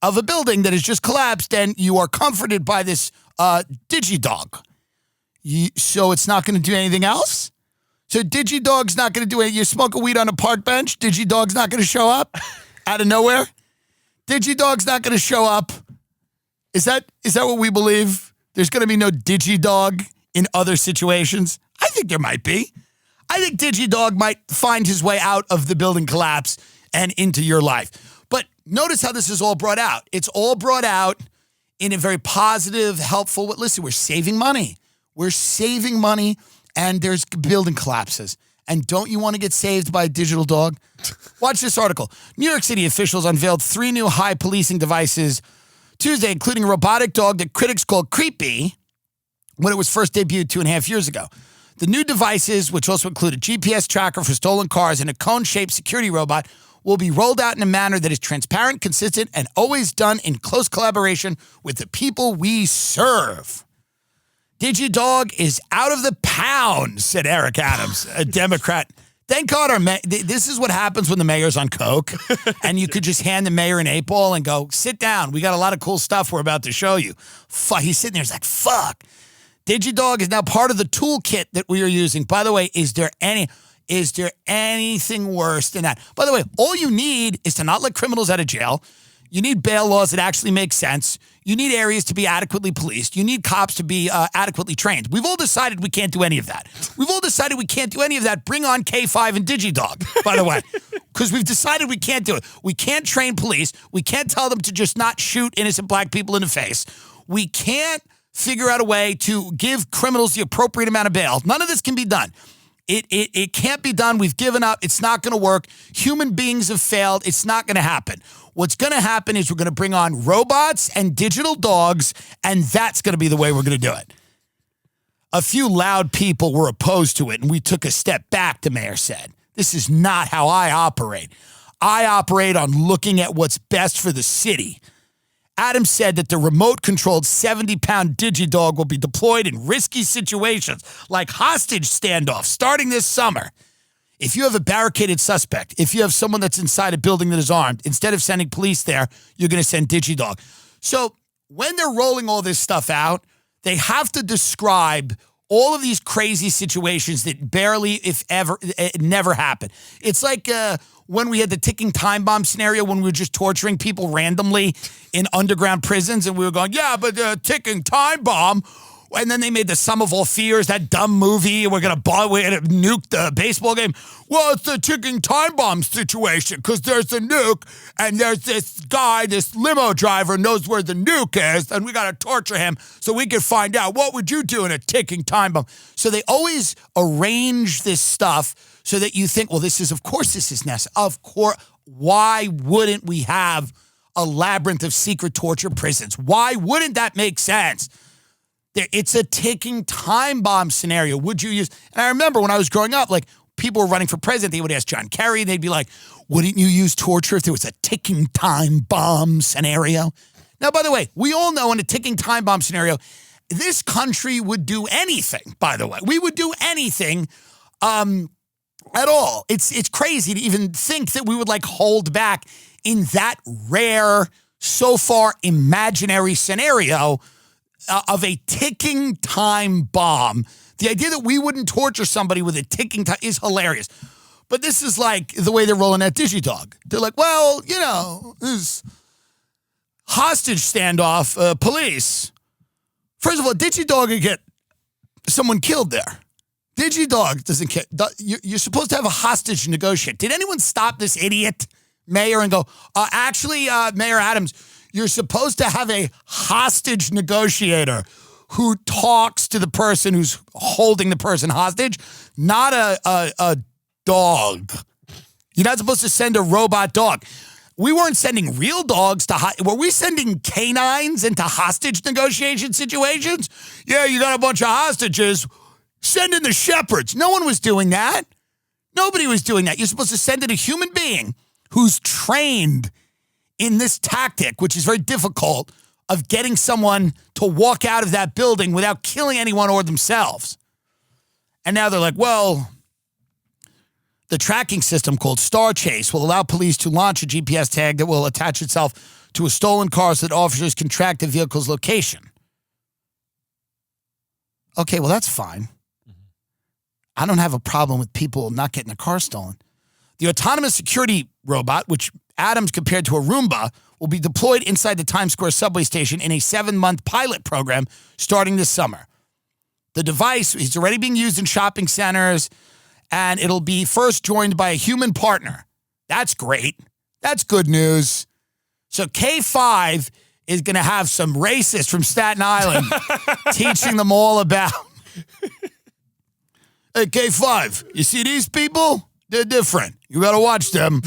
of a building that has just collapsed, then you are comforted by this Digidog. So it's not going to do anything else? So Digidog's not going to do it. You smoke a weed on a park bench, Digidog's not going to show up out of nowhere? Digidog's not going to show up. Is that what we believe? There's going to be no Digidog in other situations? I think there might be. I think Digidog might find his way out of the building collapse and into your life. But notice how this is all brought out. It's all brought out in a very positive, helpful way. Listen, we're saving money. We're saving money, and there's building collapses. And don't you want to get saved by a digital dog? Watch this article. New York City officials unveiled 3 new high policing devices Tuesday, including a robotic dog that critics called creepy when it was first debuted 2.5 years ago. The new devices, which also include a GPS tracker for stolen cars and a cone-shaped security robot, will be rolled out in a manner that is transparent, consistent, and always done in close collaboration with the people we serve. Digidog is out of the pound, said Eric Adams, a Democrat. Thank God this is what happens when the mayor's on coke, and you could just hand the mayor an 8-ball and go, sit down. We got a lot of cool stuff we're about to show you. He's sitting there, he's like, fuck. Digidog is now part of the toolkit that we are using. By the way, is there anything worse than that? By the way, all you need is to not let criminals out of jail. You need bail laws that actually make sense. You need areas to be adequately policed. You need cops to be adequately trained. We've all decided we can't do any of that. Bring on K5 and Digidog, by the way, because we've decided we can't do it. We can't train police. We can't tell them to just not shoot innocent black people in the face. We can't figure out a way to give criminals the appropriate amount of bail. None of this can be done. It can't be done. We've given up. It's not going to work. Human beings have failed. It's not going to happen. What's going to happen is we're going to bring on robots and digital dogs, and that's going to be the way we're going to do it. A few loud people were opposed to it, and we took a step back, the mayor said. This is not how I operate. I operate on looking at what's best for the city. Adams said that the remote-controlled 70-pound Digidog will be deployed in risky situations like hostage standoffs starting this summer. If you have a barricaded suspect, if you have someone that's inside a building that is armed, instead of sending police there, you're going to send Digidog. So when they're rolling all this stuff out, they have to describe all of these crazy situations that barely, if ever, it never happen. It's like when we had the ticking time bomb scenario when we were just torturing people randomly in underground prisons, and we were going, yeah, but the ticking time bomb. And then they made the Sum of All Fears, that dumb movie. We're gonna nuke the baseball game. Well, it's the ticking time bomb situation because there's a nuke, and there's this guy, this limo driver, knows where the nuke is, and we gotta torture him so we can find out what would you do in a ticking time bomb. So they always arrange this stuff so that you think, well, of course this is necessary. Of course, why wouldn't we have a labyrinth of secret torture prisons? Why wouldn't that make sense? It's a ticking time bomb scenario. Would you use? And I remember when I was growing up, like people were running for president, they would ask John Kerry, they'd be like, wouldn't you use torture if there was a ticking time bomb scenario? Now, by the way, we all know in a ticking time bomb scenario, this country would do anything, by the way. We would do anything at all. It's crazy to even think that we would like hold back in that rare, so far imaginary scenario of a ticking time bomb. The idea that we wouldn't torture somebody with a ticking time is hilarious. But this is like the way they're rolling that Digidog. They're like, well, you know, this hostage standoff, police. First of all, Digidog could get someone killed there. Digidog doesn't care. You're supposed to have a hostage negotiate. Did anyone stop this idiot mayor and go, actually, Mayor Adams, you're supposed to have a hostage negotiator who talks to the person who's holding the person hostage, not a dog. You're not supposed to send a robot dog. We weren't sending real dogs to were we sending canines into hostage negotiation situations? Yeah, you got a bunch of hostages. Send in the shepherds. No one was doing that. Nobody was doing that. You're supposed to send in a human being who's trained in this tactic, which is very difficult, of getting someone to walk out of that building without killing anyone or themselves. And now they're like, well, the tracking system called Star Chase will allow police to launch a GPS tag that will attach itself to a stolen car so that officers can track the vehicle's location. Okay, well, that's fine. I don't have a problem with people not getting their car stolen. The autonomous security robot, which Adams compared to a Roomba, will be deployed inside the Times Square subway station in a 7-month pilot program starting this summer. The device is already being used in shopping centers, and it'll be first joined by a human partner. That's great. That's good news. So K5 is going to have some racist from Staten Island teaching them all about... Hey, K5, you see these people? They're different. You got to watch them.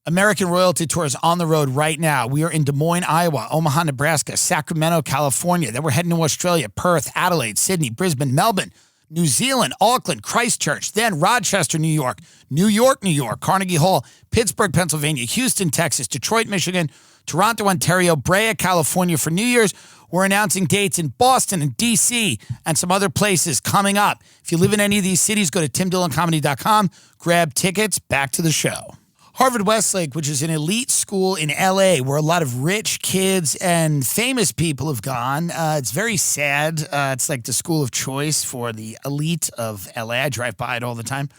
American Royalty Tour is on the road right now. We are in Des Moines, Iowa, Omaha, Nebraska, Sacramento, California. Then we're heading to Australia, Perth, Adelaide, Sydney, Brisbane, Melbourne, New Zealand, Auckland, Christchurch, then Rochester, New York, New York, Carnegie Hall, Pittsburgh, Pennsylvania, Houston, Texas, Detroit, Michigan, Toronto, Ontario, Brea, California. For New Year's, we're announcing dates in Boston and D.C. and some other places coming up. If you live in any of these cities, go to timdilloncomedy.com, grab tickets. Back to the show. Harvard Westlake, which is an elite school in L.A. where a lot of rich kids and famous people have gone. It's very sad. It's like the school of choice for the elite of L.A. I drive by it all the time.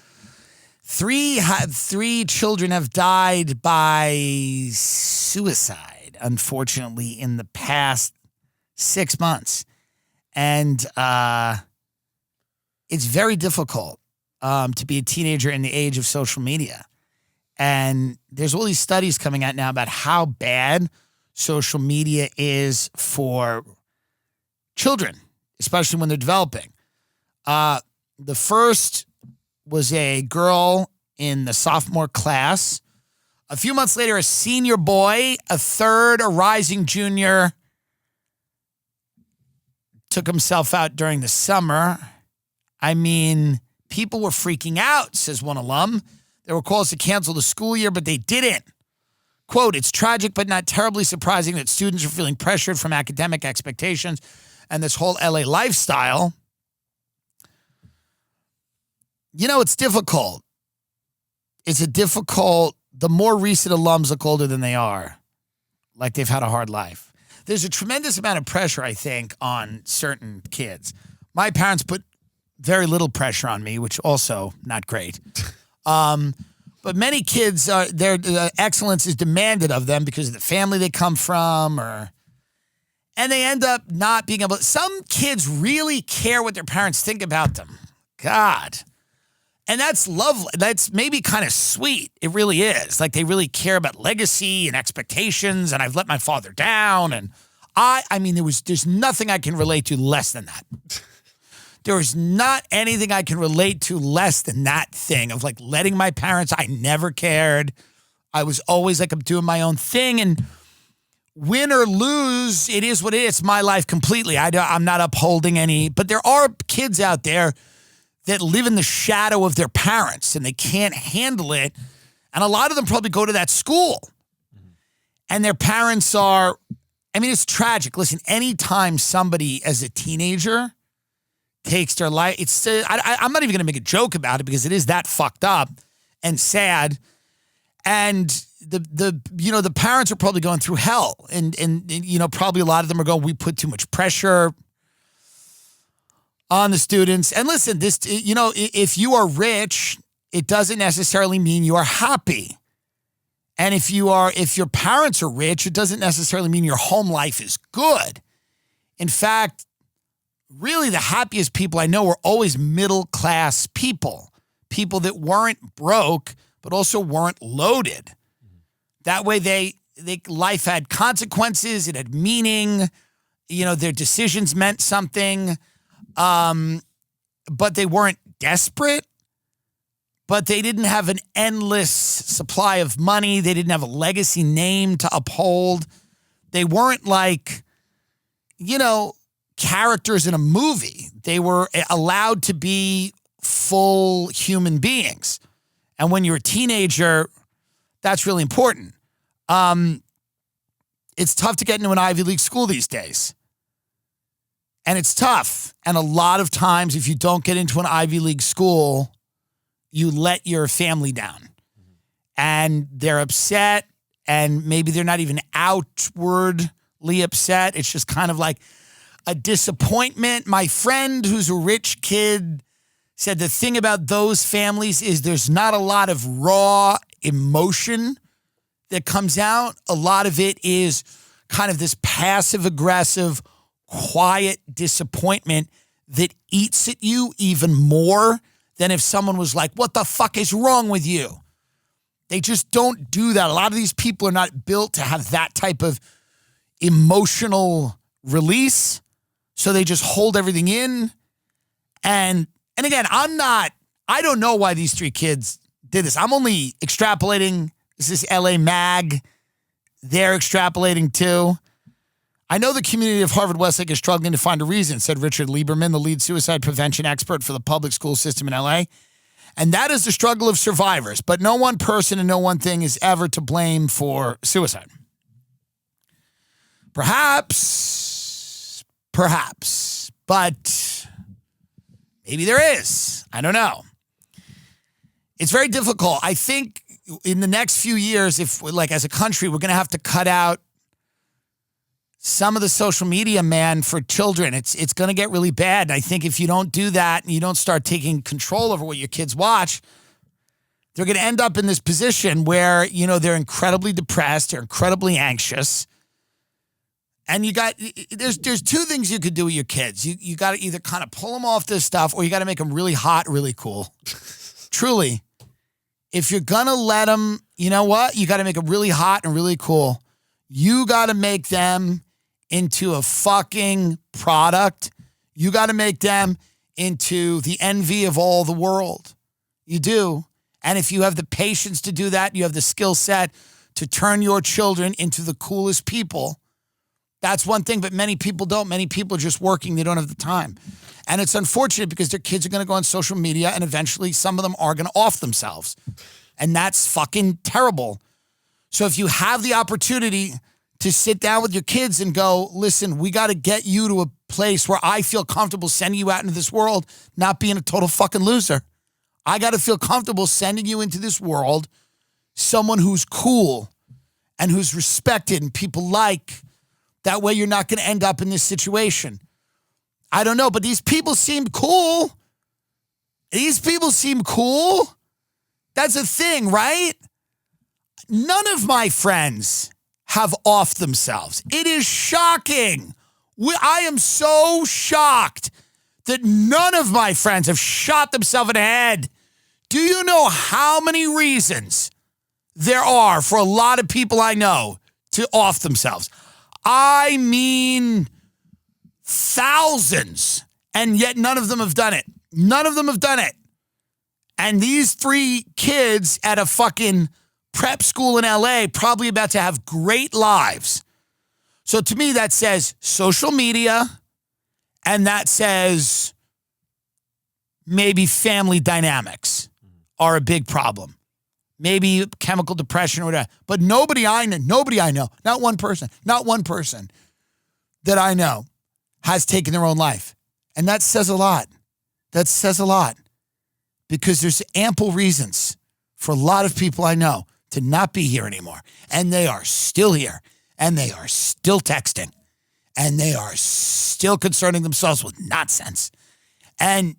Three children have died by suicide, unfortunately, in the past 6 months. And it's very difficult to be a teenager in the age of social media. And there's all these studies coming out now about how bad social media is for children, especially when they're developing. The first was a girl in the sophomore class. A few months later, a senior boy. A third, a rising junior, took himself out during the summer. I mean, people were freaking out, says one alum. There were calls to cancel the school year, but they didn't. Quote, it's tragic but not terribly surprising that students are feeling pressured from academic expectations and this whole LA lifestyle. You know, it's difficult. The more recent alums look older than they are, like they've had a hard life. There's a tremendous amount of pressure, I think, on certain kids. My parents put very little pressure on me, which also not great. But many kids, their excellence is demanded of them because of the family they come from, and they end up not being able. Some kids really care what their parents think about them. God. And that's lovely. That's maybe kind of sweet. It really is. Like they really care about legacy and expectations, and I've let my father down. And I mean, there's nothing I can relate to less than that. There is not anything I can relate to less than that thing of like letting my parents, I never cared. I was always like, I'm doing my own thing, and win or lose, it is what it is. It's my life completely. I'm not upholding any, but there are kids out there that live in the shadow of their parents and they can't handle it. And a lot of them probably go to that school. And their parents are, I mean, it's tragic. Listen, anytime somebody as a teenager takes their life, I'm not even going to make a joke about it because it is that fucked up and sad. And the parents are probably going through hell. And probably a lot of them are going, we put too much pressure on the students. And listen, if you are rich, it doesn't necessarily mean you are happy. And if your parents are rich, it doesn't necessarily mean your home life is good. In fact, really the happiest people I know were always middle-class people that weren't broke, but also weren't loaded. That way life had consequences, it had meaning, their decisions meant something, but they weren't desperate. But they didn't have an endless supply of money. They didn't have a legacy name to uphold. They weren't like, characters in a movie. They were allowed to be full human beings. And when you're a teenager, that's really important. It's tough to get into an Ivy League school these days. And it's tough. And a lot of times, if you don't get into an Ivy League school, you let your family down. And they're upset, and maybe they're not even outwardly upset. It's just kind of like a disappointment. My friend who's a rich kid said the thing about those families is there's not a lot of raw emotion that comes out. A lot of it is kind of this passive-aggressive, quiet disappointment that eats at you even more than if someone was like, what the fuck is wrong with you? They just don't do that. A lot of these people are not built to have that type of emotional release. So they just hold everything in. And again, I don't know why these three kids did this. I'm only extrapolating. This is LA Mag. They're extrapolating too. I know the community of Harvard Westlake is struggling to find a reason, said Richard Lieberman, the lead suicide prevention expert for the public school system in LA. And that is the struggle of survivors. But no one person and no one thing is ever to blame for suicide. Perhaps, but maybe there is. I don't know. It's very difficult. I think in the next few years, if as a country, we're going to have to cut out some of the social media, man, for children. It's going to get really bad. And I think if you don't do that and you don't start taking control over what your kids watch, they're going to end up in this position where, they're incredibly depressed, they're incredibly anxious. And there's two things you could do with your kids. You got to either kind of pull them off this stuff or you got to make them really hot, really cool. Truly. If you're going to let them, you know what? You got to make them really hot and really cool. You got to make them into a fucking product. You got to make them into the envy of all the world. You do. And if you have the patience to do that, you have the skill set to turn your children into the coolest people. That's one thing, but many people don't. Many people are just working. They don't have the time. And it's unfortunate because their kids are going to go on social media and eventually some of them are going to off themselves. And that's fucking terrible. So if you have the opportunity to sit down with your kids and go, listen, we got to get you to a place where I feel comfortable sending you out into this world, not being a total fucking loser. I got to feel comfortable sending you into this world, someone who's cool and who's respected and people like. That way you're not going to end up in this situation. I don't know, but these people seem cool. These people seem cool. That's a thing, right? None of my friends have offed themselves. It is shocking. I am so shocked that none of my friends have shot themselves in the head. Do you know how many reasons there are for a lot of people I know to off themselves? I mean thousands, and yet none of them have done it. None of them have done it. And these three kids at a fucking prep school in LA probably about to have great lives. So to me, that says social media, and that says maybe family dynamics are a big problem. maybe chemical depression or whatever. But nobody I know, not one person that I know has taken their own life. And that says a lot. That says a lot. Because there's ample reasons for a lot of people I know to not be here anymore. And they are still here. And they are still texting. And they are still concerning themselves with nonsense. And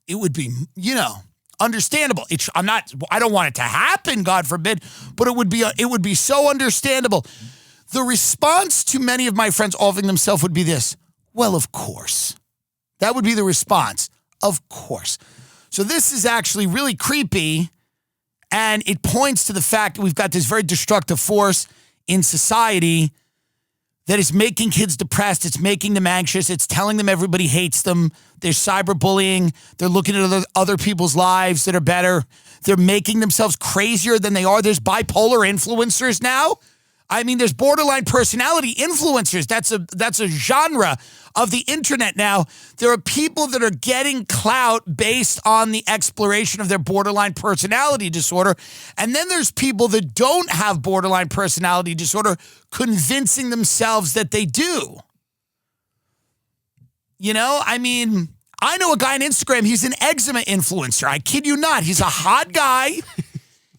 it would be, understandable. I don't want it to happen, God forbid, but it would be so understandable. The response to many of my friends offering themselves would be this: well, of course. That would be the response. Of course. So this is actually really creepy, and it points to the fact that we've got this very destructive force in society that is making kids depressed. It's making them anxious. It's telling them everybody hates them. There's cyberbullying. They're looking at other people's lives that are better. They're making themselves crazier than they are. There's bipolar influencers now. I mean, there's borderline personality influencers. That's a genre of the internet now. There are people that are getting clout based on the exploration of their borderline personality disorder. And then there's people that don't have borderline personality disorder convincing themselves that they do. I know a guy on Instagram. He's an eczema influencer. I kid you not. He's a hot guy.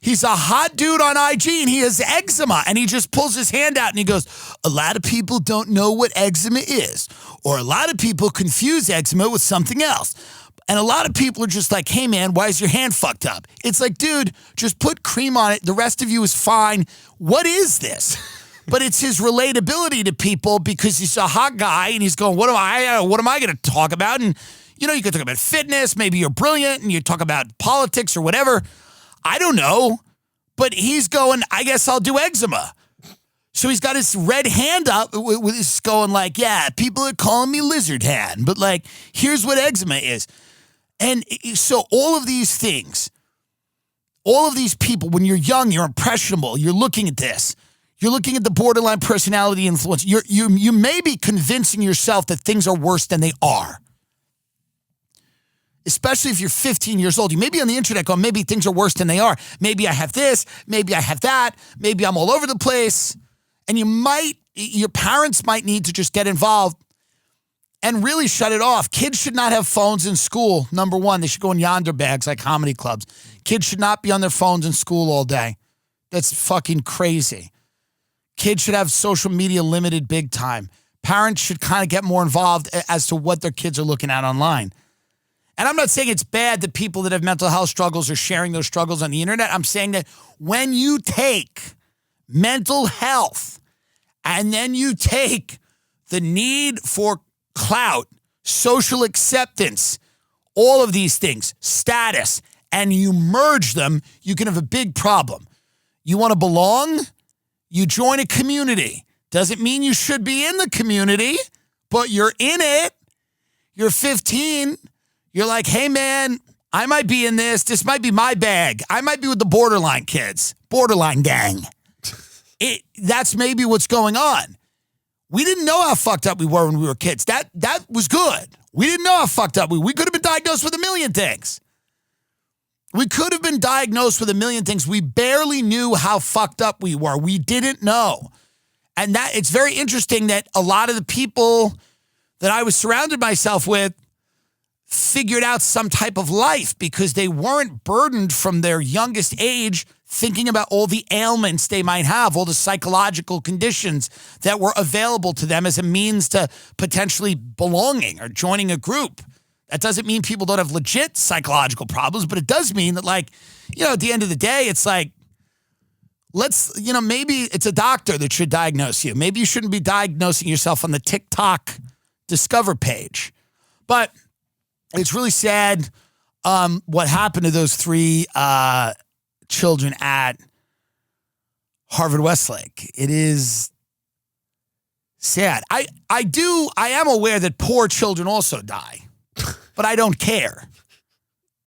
He's a hot dude on IG, and he has eczema, and he just pulls his hand out, and he goes, a lot of people don't know what eczema is, or a lot of people confuse eczema with something else. And a lot of people are just like, hey, man, why is your hand fucked up? It's like, dude, just put cream on it. The rest of you is fine. What is this? But it's his relatability to people because he's a hot guy, and he's going, what am I going to talk about? And, you can talk about fitness. Maybe you're brilliant, and you talk about politics or whatever. I don't know, but he's going, I guess I'll do eczema. So he's got his red hand up with his going like, yeah, people are calling me lizard hand, but like, here's what eczema is. And so all of these things, all of these people, when you're young, you're impressionable, you're looking at this, you're looking at the borderline personality influence, you may be convincing yourself that things are worse than they are. Especially if you're 15 years old. You may be on the internet going, maybe things are worse than they are. Maybe I have this. Maybe I have that. Maybe I'm all over the place. And your parents might need to just get involved and really shut it off. Kids should not have phones in school. Number one, they should go in yonder bags like comedy clubs. Kids should not be on their phones in school all day. That's fucking crazy. Kids should have social media limited big time. Parents should kind of get more involved as to what their kids are looking at online. And I'm not saying it's bad that people that have mental health struggles are sharing those struggles on the internet. I'm saying that when you take mental health and then you take the need for clout, social acceptance, all of these things, status, and you merge them, you can have a big problem. You want to belong? You join a community. Doesn't mean you should be in the community, but you're in it. You're 15. You're like, hey, man, I might be in this. This might be my bag. I might be with the borderline kids, borderline gang. That's maybe what's going on. We didn't know how fucked up we were when we were kids. That was good. We didn't know how fucked up we could have been diagnosed with a million things. We could have been diagnosed with a million things. We barely knew how fucked up we were. We didn't know. And it's very interesting that a lot of the people that I was surrounded myself with figured out some type of life because they weren't burdened from their youngest age thinking about all the ailments they might have, all the psychological conditions that were available to them as a means to potentially belonging or joining a group. That doesn't mean people don't have legit psychological problems, but it does mean that, like, at the end of the day, it's like, maybe it's a doctor that should diagnose you. Maybe you shouldn't be diagnosing yourself on the TikTok Discover page. But it's really sad what happened to those three children at Harvard Westlake. It is sad. I am aware that poor children also die, but I don't care.